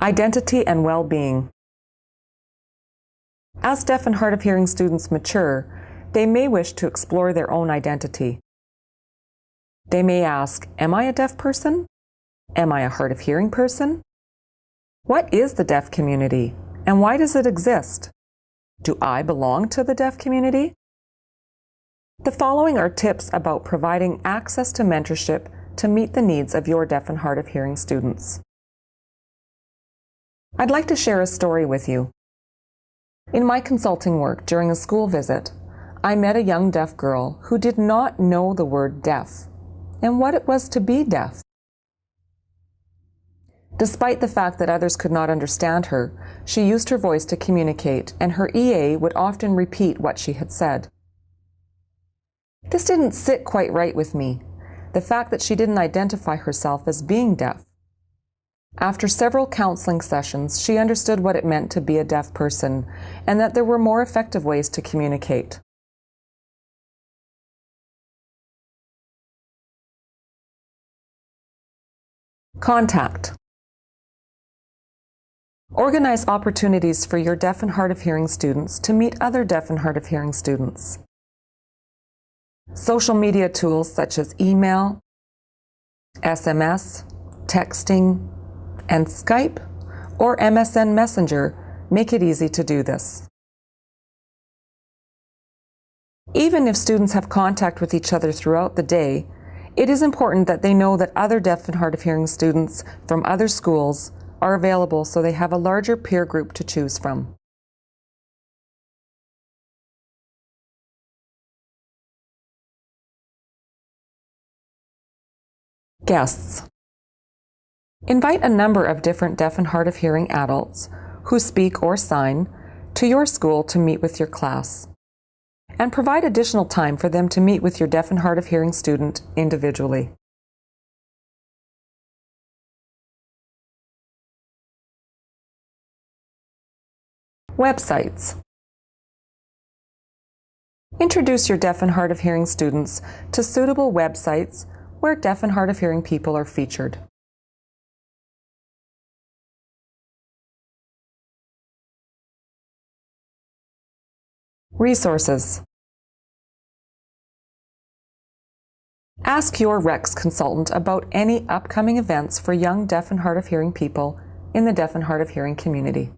Identity and well-being. As deaf and hard of hearing students mature, they may wish to explore their own identity. They may ask, am I a deaf person? Am I a hard of hearing person? What is the deaf community, and why does it exist? Do I belong to the deaf community? The following are tips about providing access to mentorship to meet the needs of your deaf and hard of hearing students. I'd like to share a story with you. In my consulting work during a school visit, I met a young deaf girl who did not know the word deaf and what it was to be deaf. Despite the fact that others could not understand her, she used her voice to communicate, and her EA would often repeat what she had said. This didn't sit quite right with me, the fact that she didn't identify herself as being deaf. After several counseling sessions, she understood what it meant to be a deaf person and that there were more effective ways to communicate. Contact. Organize opportunities for your deaf and hard of hearing students to meet other deaf and hard of hearing students. Social media tools such as email, SMS, texting, and Skype or MSN Messenger make it easy to do this. Even if students have contact with each other throughout the day, it is important that they know that other deaf and hard of hearing students from other schools are available so they have a larger peer group to choose from. Guests. Invite a number of different deaf and hard of hearing adults who speak or sign to your school to meet with your class, and provide additional time for them to meet with your deaf and hard of hearing student individually. Websites. Introduce your deaf and hard of hearing students to suitable websites where deaf and hard of hearing people are featured. Resources. Ask your REX consultant about any upcoming events for young deaf and hard of hearing people in the deaf and hard of hearing community.